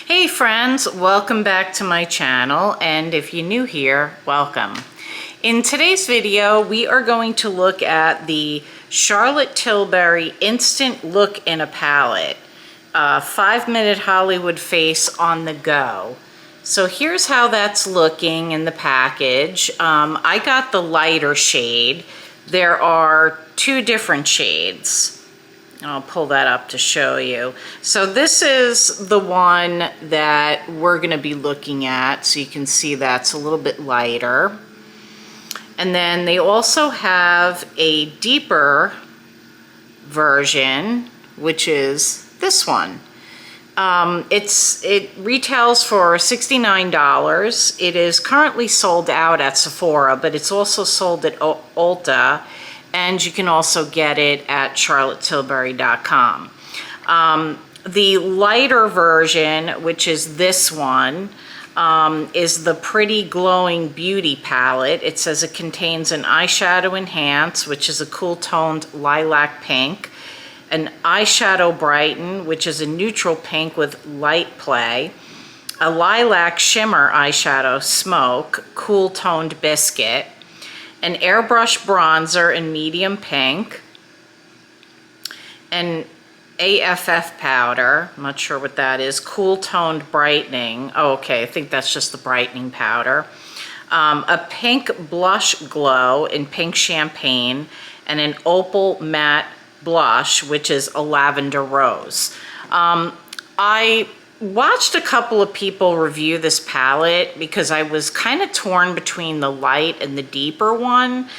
Hey friends, welcome back to my channel, and if you're new here, welcome. In today's video, we are going to look at the Charlotte Tilbury Instant Look in a Palette, 5-minute Hollywood face on the go. So here's how that's looking in the package. I got the lighter shade. There are two different shades. I'll pull that up to show you. So this is the one that we're going to be looking at, so you can see that's a little bit lighter. And then they also have a deeper version, which is this one. It retails for $69. It is currently sold out at Sephora, but it's also sold at Ulta. And you can also get it at charlottetilbury.com. The lighter version, which is this one, is the Pretty Glowing Beauty palette. It says it contains an eyeshadow enhance, which is a cool toned lilac pink, an eyeshadow brighten, which is a neutral pink with light play, a lilac shimmer eyeshadow smoke, cool toned biscuit, an airbrush bronzer in medium pink, an AFF powder, I'm not sure what that is, cool toned brightening, oh okay, I think that's just the brightening powder, a pink blush glow in pink champagne, and an opal matte blush, which is a lavender rose. I watched a couple of people review this palette because I was kind of torn between the light and the deeper one,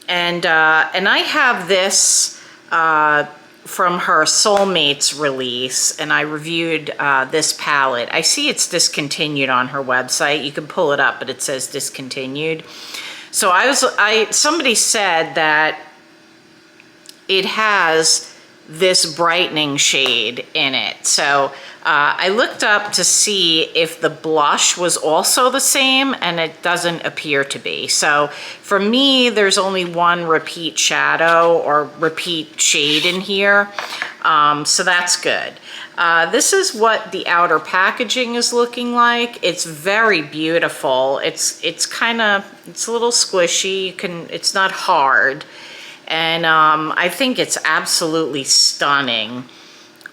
and I have this from her Soulmates release, and I reviewed this palette. I see it's discontinued on her website. You can pull it up, but it says discontinued. So somebody said that it has this brightening shade in it. So I looked up to see if the blush was also the same, and it doesn't appear to be. So for me, there's only one repeat shadow or repeat shade in here. So that's good. This is what the outer packaging is looking like. It's very beautiful. It's a little squishy. It's not hard. And I think it's absolutely stunning.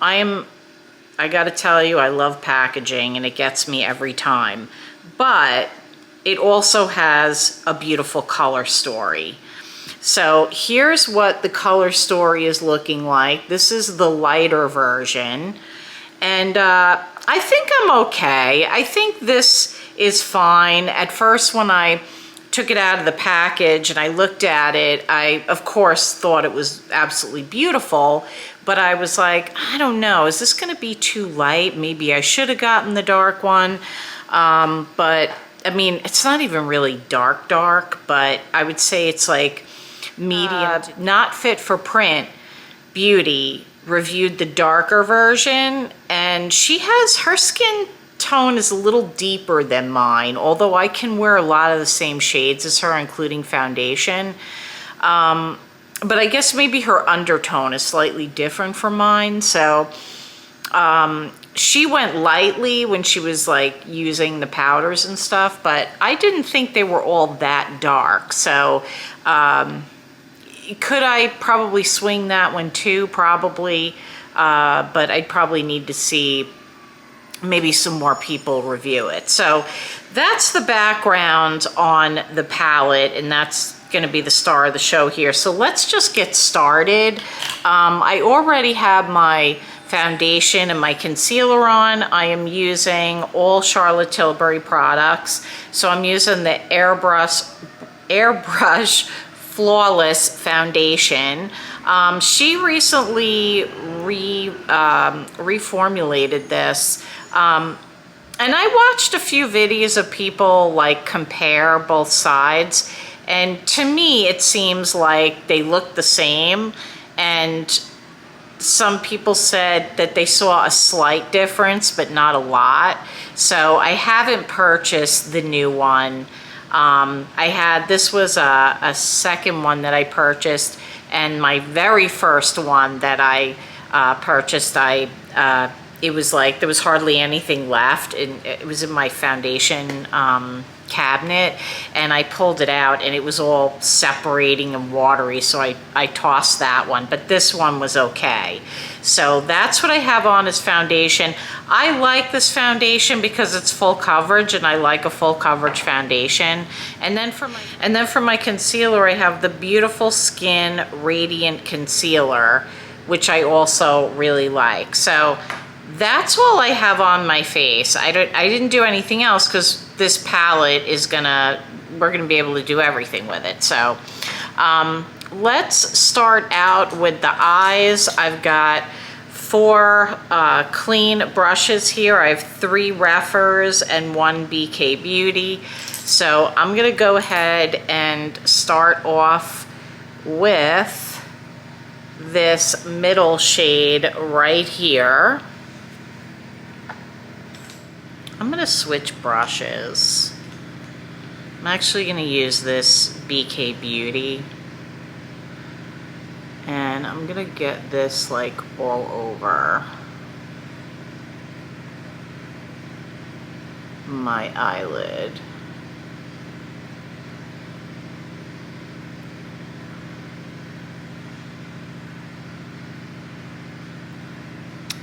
I gotta tell you, I love packaging and it gets me every time. But it also has a beautiful color story. So here's what the color story is looking like. This is the lighter version. And I think I'm okay. I think this is fine. At first, when I took it out of the package and I looked at it, I of course thought it was absolutely beautiful, but I was like, I don't know, is this gonna be too light? Maybe I should have gotten the dark one. But I mean, it's not even really dark, but I would say it's like medium. Not Fit for Print Beauty reviewed the darker version, and her skin tone is a little deeper than mine, although I can wear a lot of the same shades as her, including foundation. But I guess maybe her undertone is slightly different from mine. So she went lightly when she was like using the powders and stuff, but I didn't think they were all that dark. So could I probably swing that one too? Probably, but I'd probably need to see maybe some more people review it. So that's the background on the palette, and that's going to be the star of the show here. So let's just get started. I already have my foundation and my concealer on. I am using all Charlotte Tilbury products. So I'm using the Airbrush Flawless Foundation. She recently reformulated this. And I watched a few videos of people like compare both sides, and to me it seems like they look the same, and some people said that they saw a slight difference but not a lot. So I haven't purchased the new one. This was a second one that I purchased, and my very first one that I purchased, I it was like there was hardly anything left, and it was in my foundation cabinet, and I pulled it out and it was all separating and watery, so I tossed that one, but this one was okay. So that's what I have on as foundation. I like this foundation because it's full coverage, and I like a full coverage foundation. And then for my concealer, I have the Beautiful Skin Radiant Concealer, which I also really like. So that's all I have on my face. I didn't do anything else because this palette is we're gonna be able to do everything with it. So let's start out with the eyes. I've got 4 clean brushes here. I have 3 Reffers and 1 BK Beauty. So I'm gonna go ahead and start off with this middle shade right here. I'm gonna switch brushes. I'm actually gonna use this BK Beauty. And I'm gonna get this like all over my eyelid.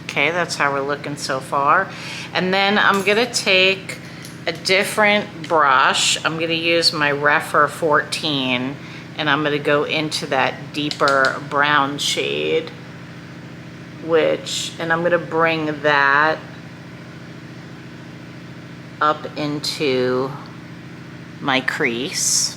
Okay, that's how we're looking so far. And then I'm gonna take a different brush. I'm gonna use my Reffer 14, and I'm gonna go into that deeper brown shade, and I'm gonna bring that up into my crease.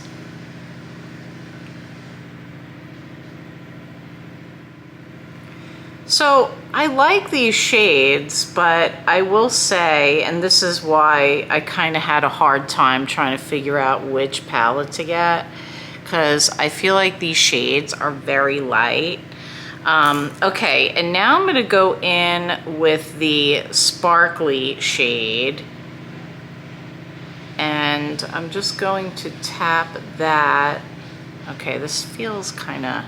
So I like these shades, but I will say, and this is why I kind of had a hard time trying to figure out which palette to get, because I feel like these shades are very light. Okay, and now I'm gonna go in with the sparkly shade, and I'm just going to tap that. Okay, this feels kind of,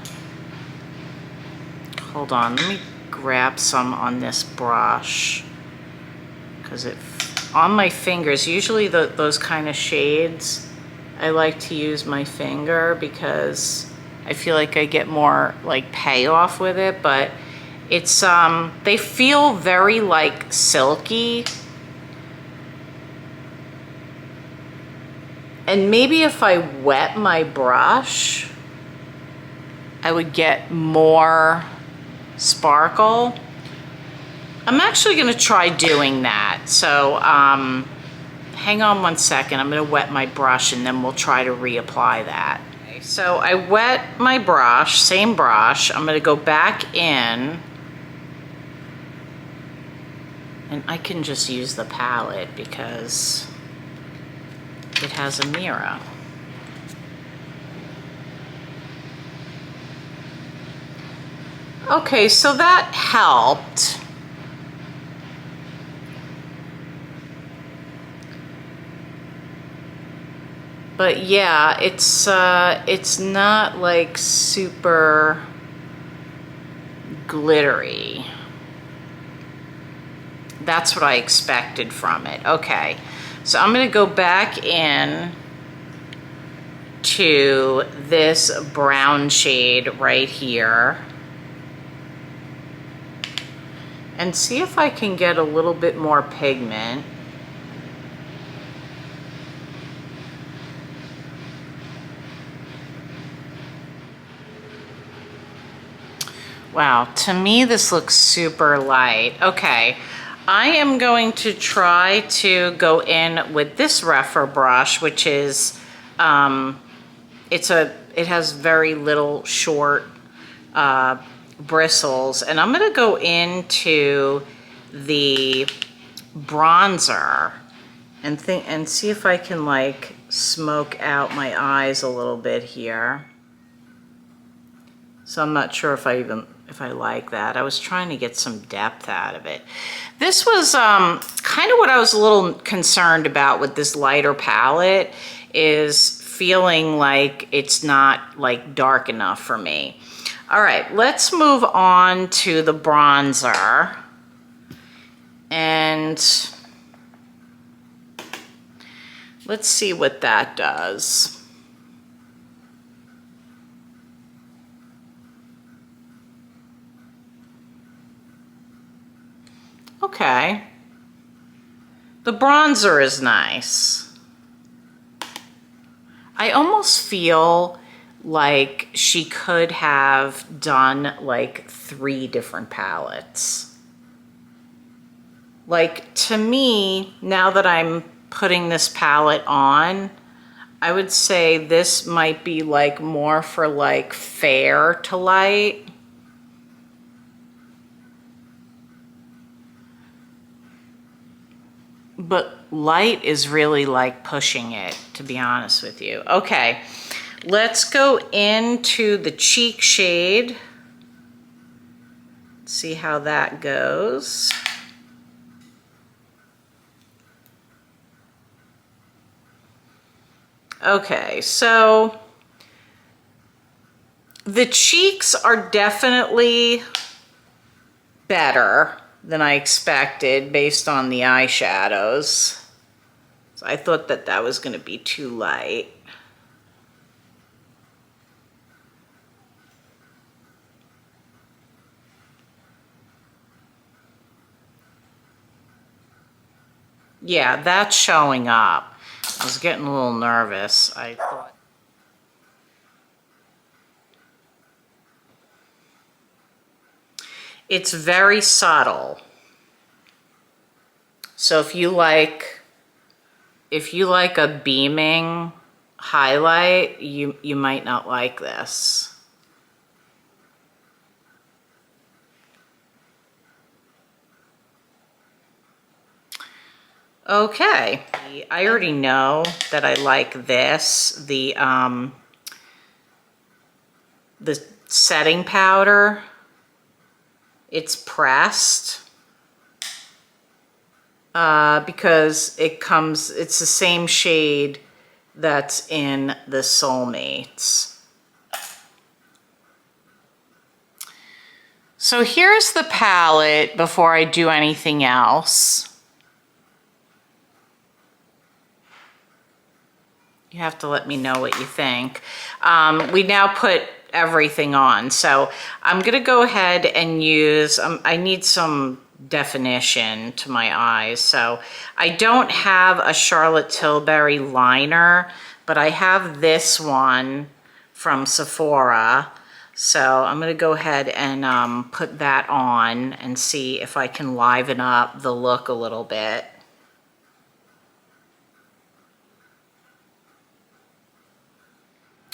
hold on, let me grab some on this brush, because on my fingers, usually those kind of shades, I like to use my finger because I feel like I get more like payoff with it, but it's, they feel very like silky. And maybe if I wet my brush, I would get more sparkle. I'm actually gonna try doing that. So hang on one second. I'm gonna wet my brush and then we'll try to reapply that. Okay, so I wet my brush, same brush. I'm gonna go back in, and I can just use the palette because it has a mirror. Okay, so that helped. But yeah, it's not like super glittery. That's what I expected from it. Okay, so I'm gonna go back in to this brown shade right here and see if I can get a little bit more pigment. Wow, to me this looks super light. Okay, I am going to try to go in with this Reffer brush, which is, it has very little short bristles, and I'm gonna go into the bronzer and see if I can like smoke out my eyes a little bit here. So I'm not sure if I like that. I was trying to get some depth out of it. This was kind of what I was a little concerned about with this lighter palette, is feeling like it's not like dark enough for me. All right, let's move on to the bronzer. And let's see what that does. Okay. The bronzer is nice. I almost feel like she could have done like 3 different palettes. Like, to me, now that I'm putting this palette on, I would say this might be like more for like fair to light. But light is really like pushing it, to be honest with you. Okay, let's go into the cheek shade. See how that goes. Okay, so the cheeks are definitely better than I expected based on the eyeshadows. So I thought that that was going to be too light. Yeah, that's showing up. I was getting a little nervous. I thought. It's very subtle. So if you like a beaming highlight, you might not like this. Okay, I already know that I like this, the setting powder. It's pressed because it's the same shade that's in the Soulmates. So here's the palette before I do anything else. You have to let me know what you think. We now put everything on. So I'm gonna go ahead and use, I need some definition to my eyes. So I don't have a Charlotte Tilbury liner, but I have this one from Sephora. So I'm gonna go ahead and put that on and see if I can liven up the look a little bit.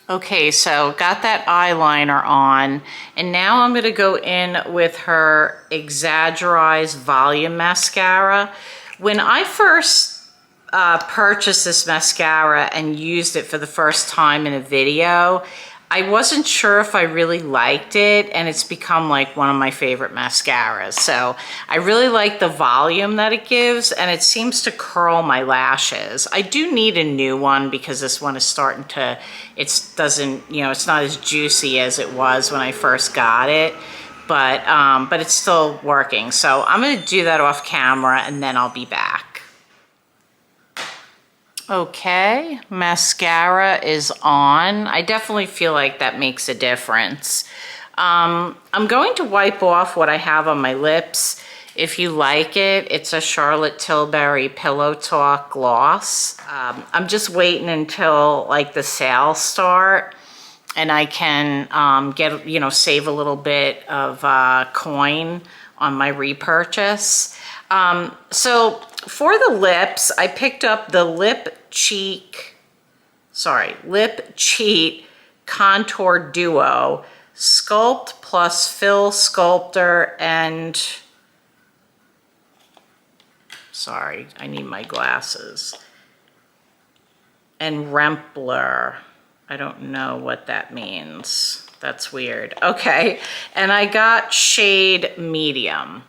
Okay, so got that eyeliner on, and now I'm gonna go in with her Exagger-eyes Volume Mascara. When I first purchased this mascara and used it for the first time in a video, I wasn't sure if I really liked it, and it's become like one of my favorite mascaras. So I really like the volume that it gives, and it seems to curl my lashes. I do need a new one because this one is starting to, it's not as juicy as it was when I first got it, but it's still working. So I'm gonna do that off camera and then I'll be back. Okay, mascara is on. I definitely feel like that makes a difference. I'm going to wipe off what I have on my lips. If you like it, it's a Charlotte Tilbury Pillow Talk gloss. I'm just waiting until like the sales start and I can save a little bit of coin on my repurchase. So for the lips, I picked up the Lip Cheat Contour Duo Sculpt plus Fill Sculptor and, sorry, I need my glasses, and Rempler. I don't know what that means. That's weird. Okay, and I got shade medium.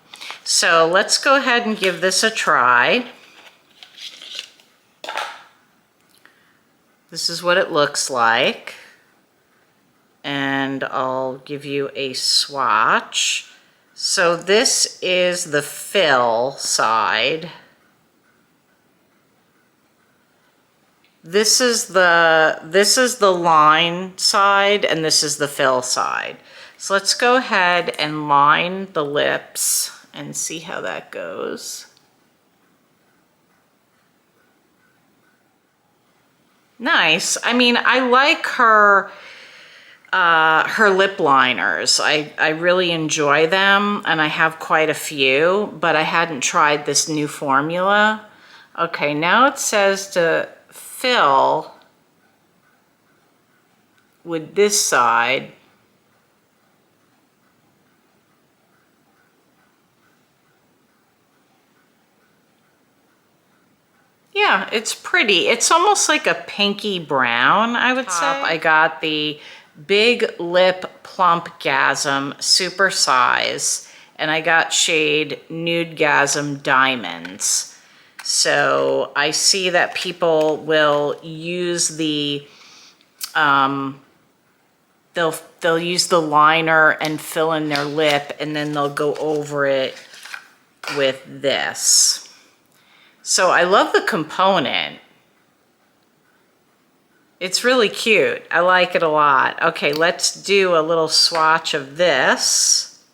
So let's go ahead and give this a try. This is what it looks like. And I'll give you a swatch. So this is the fill side. This is the line side, and this is the fill side. So let's go ahead and line the lips and see how that goes. Nice. I mean, I like her lip liners. I really enjoy them, and I have quite a few, but I hadn't tried this new formula. Okay, now it says to fill with this side. Yeah, it's pretty. It's almost like a pinky brown, I would say. I got the Big Lip Plumpgasm Super Size, and I got shade Nudegasm Diamonds. So I see that people will use the, they'll use the liner and fill in their lip, and then they'll go over it with this. So I love the component. It's really cute. I like it a lot. Okay, let's do a little swatch of this.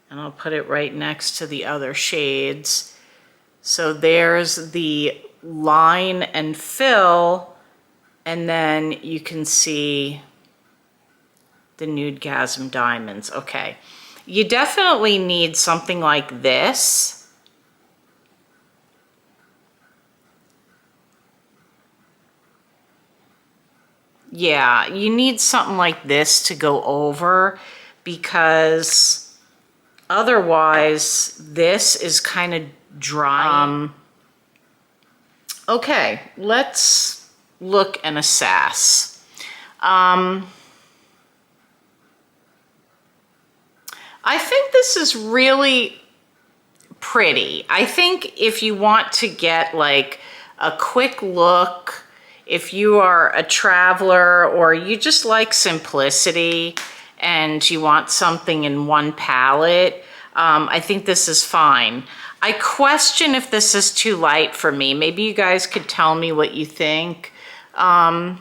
And I'll put it right next to the other shades. So there's the line and fill, and then you can see the Nudegasm Diamonds. Okay, you definitely need something like this. Yeah, you need something like this to go over, because otherwise this is kind of dry. Okay, let's look and assess. I think this is really pretty. I think if you want to get like a quick look, if you are a traveler or you just like simplicity and you want something in one palette, I think this is fine. I question if this is too light for me. Maybe you guys could tell me what you think. I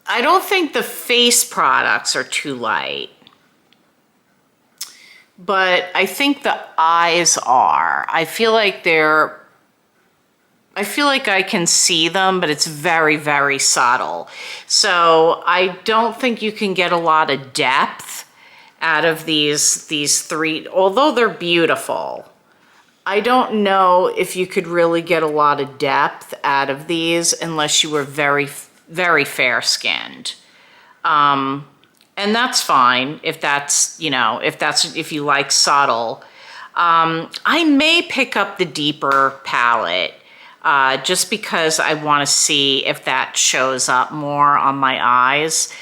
don't think the face products are too light, but I think the eyes are. I feel like I can see them, but it's very, very subtle. So I don't think you can get a lot of depth out of these three, although they're beautiful. I don't know if you could really get a lot of depth out of these unless you were very, very fair-skinned. And that's fine if that's, if you like subtle. I may pick up the deeper palette, just because I want to see if that shows up more on my eyes.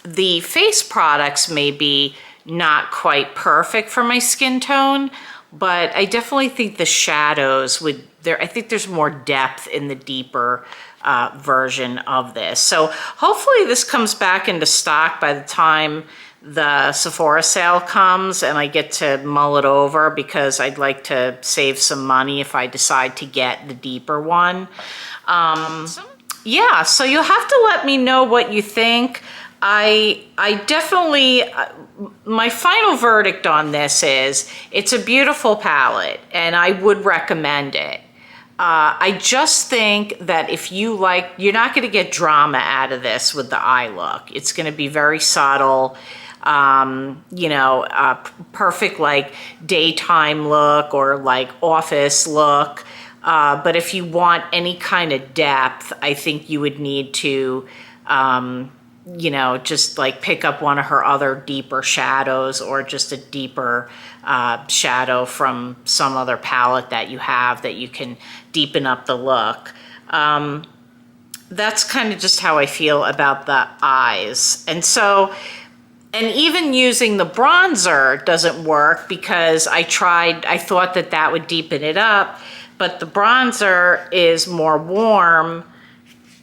The face products may be not quite perfect for my skin tone, but I definitely think the shadows I think there's more depth in the deeper version of this. So hopefully this comes back into stock by the time the Sephora sale comes and I get to mull it over, because I'd like to save some money if I decide to get the deeper one. Yeah, so you'll have to let me know what you think. I definitely, my final verdict on this is it's a beautiful palette and I would recommend it. I just think that if you like, you're not going to get drama out of this with the eye look. It's going to be very subtle. Perfect like daytime look or like office look. But if you want any kind of depth, I think you would need to, just like pick up one of her other deeper shadows, or just a deeper shadow from some other palette that you have that you can deepen up the look. That's kind of just how I feel about the eyes. And even using the bronzer doesn't work, because I thought that would deepen it up, but the bronzer is more warm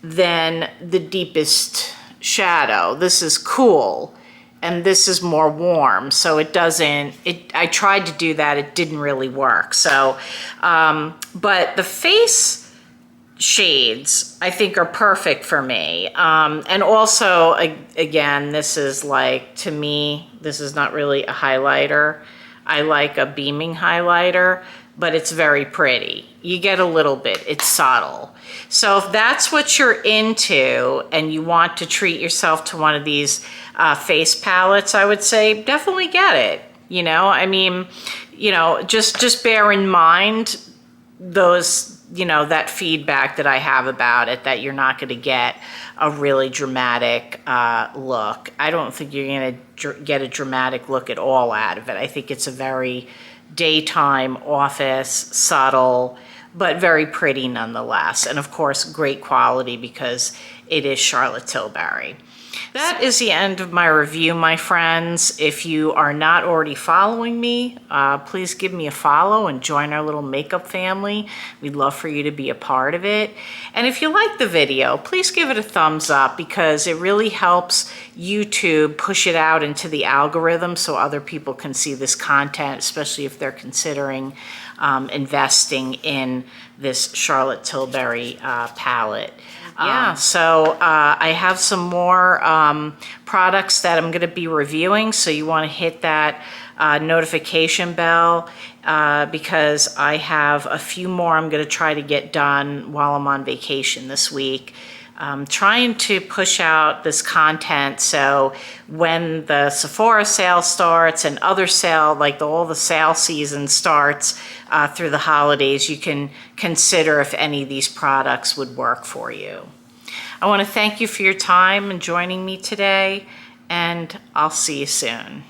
than the deepest shadow. This is cool. and this is more warm, so it doesn't, I tried to do that, it didn't really work. So, but the face shades I think are perfect for me. And also, again, this is like, to me, this is not really a highlighter. I like a beaming highlighter, but it's very pretty. You get a little bit, it's subtle. So if that's what you're into and you want to treat yourself to one of these face palettes, I would say definitely get it. You know, I mean, you know, just bear in mind those, you know, that feedback that I have about it, that you're not going to get a really dramatic look. I don't think you're going to get a dramatic look at all out of it. I think it's a very daytime office, subtle, but very pretty nonetheless. And of course, great quality because it is Charlotte Tilbury. That is the end of my review, my friends. If you are not already following me, please give me a follow and join our little makeup family. We'd love for you to be a part of it. And if you like the video, please give it a thumbs up because it really helps YouTube push it out into the algorithm so other people can see this content, especially if they're considering investing in this Charlotte Tilbury palette. Yeah, so I have some more products that I'm going to be reviewing, so you want to hit that notification bell because I have a few more I'm going to try to get done while I'm on vacation this week. Trying to push out this content so when the Sephora sale starts and other sale, like all the sale season starts through the holidays, you can consider if any of these products would work for you. I want to thank you for your time and joining me today, and I'll see you soon.